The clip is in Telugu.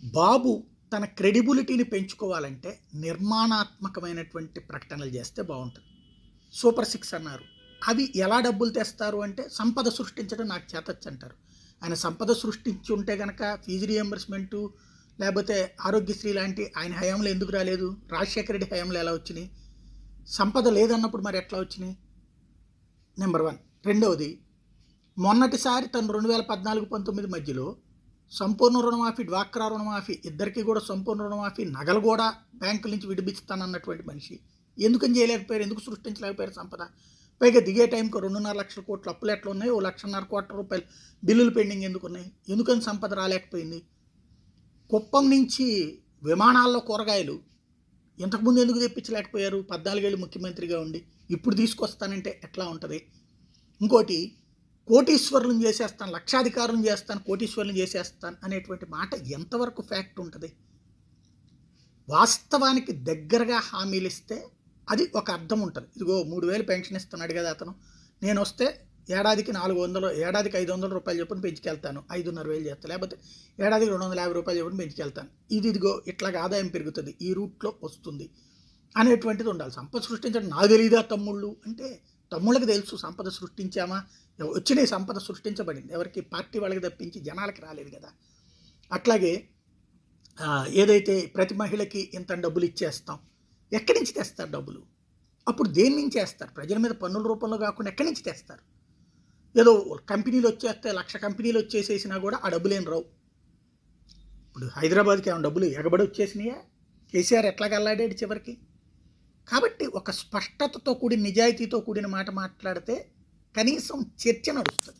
బాబు తన క్రెడిబిలిటీని పెంచుకోవాలంటే నిర్మాణాత్మకమైనటువంటి ప్రకటనలు చేస్తే బాగుంటుంది. సూపర్ సిక్స్ అన్నారు. అవి ఎలా డబ్బులు తెస్తారు అంటే సంపద సృష్టించడం నాకు చేతచ్చు అంటారు. ఆయన సంపద సృష్టించి ఉంటే కనుక ఫీజు రియంబర్స్మెంటు లేకపోతే ఆరోగ్యశ్రీ లాంటి ఆయన హయాంలో ఎందుకు రాలేదు? రాజశేఖర రెడ్డి హయాంలో ఎలా వచ్చినాయి? సంపద లేదన్నప్పుడు మరి ఎట్లా వచ్చినాయి? నెంబర్ 1. రెండవది, మొన్నటిసారి తను 2014-19 మధ్యలో సంపూర్ణ రుణమాఫీ, డ్వాక్రా రుణమాఫీ ఇద్దరికీ కూడా సంపూర్ణ రుణమాఫీ, నగలు కూడా బ్యాంకుల నుంచి విడిపిస్తానన్నటువంటి మనిషి ఎందుకని చేయలేకపోయారు? ఎందుకు సృష్టించలేకపోయారు సంపద? పైగా దిగే టైంకి 2.5 లక్షల కోట్ల అప్పులు ఎట్లా ఉన్నాయి? 1.5 కోట్ల రూపాయలు బిల్లులు పెండింగ్ ఎందుకు ఉన్నాయి? ఎందుకని సంపద రాలేకపోయింది? కుప్పం నుంచి విమానాల్లో కూరగాయలు ఇంతకుముందు ఎందుకు తెప్పించలేకపోయారు? 14 ఏళ్ళు ముఖ్యమంత్రిగా ఉండి ఇప్పుడు తీసుకొస్తానంటే ఎట్లా ఉంటుంది? ఇంకోటి, కోటీశ్వరులను చేసేస్తాను, లక్షాధికారులను చేస్తాను, కోటీశ్వరులను చేసేస్తాను అనేటువంటి మాట ఎంతవరకు ఫ్యాక్ట్ ఉంటుంది? వాస్తవానికి దగ్గరగా హామీలు ఇస్తే అది ఒక అర్థం ఉంటుంది. ఇదిగో 3,000 పెన్షన్ ఇస్తున్నాడు కదా అతను, నేను వస్తే ఏడాదికి 400, ఏడాదికి 500 రూపాయలు చొప్పున పెంచుకెళ్తాను, 5,500 చేస్తాను, లేకపోతే ఏడాదికి 250 రూపాయలు చొప్పున పెంచుకెళ్తాను, ఇదిగో ఇట్లాగా ఆదాయం పెరుగుతుంది, ఈ రూట్లో వస్తుంది అనేటువంటిది ఉండాలి. సంపద సృష్టించడం నాకు తెలియదా తమ్ముళ్ళు అంటే, తమ్ముళ్ళకి తెలుసు సంపద సృష్టించామా, వచ్చిన సంపద సృష్టించబడింది ఎవరికి? పార్టీ వాళ్ళకి తప్పించి జనాలకి రాలేదు కదా. అట్లాగే ఏదైతే ప్రతి మహిళకి ఇంత డబ్బులు ఇచ్చేస్తాం, ఎక్కడి నుంచి తెస్తారు డబ్బులు? అప్పుడు దేని నుంచి వేస్తారు? ప్రజల మీద పన్నుల రూపంలో కాకుండా ఎక్కడి నుంచి తెస్తారు? ఏదో కంపెనీలు వచ్చేస్తే 1,00,000 కంపెనీలు వచ్చేసేసినా కూడా ఆ డబ్బులు ఏం రావు. ఇప్పుడు హైదరాబాద్కి ఏమైనా డబ్బులు ఎగబడి వచ్చేసినాయా? కేసీఆర్ ఎట్లాగ అల్లాడాడు చివరికి? కాబట్టి ఒక స్పష్టతతో కూడిన నిజాయితీతో కూడిన మాట మాట్లాడితే కనీసం చర్చ నడుస్తుంది.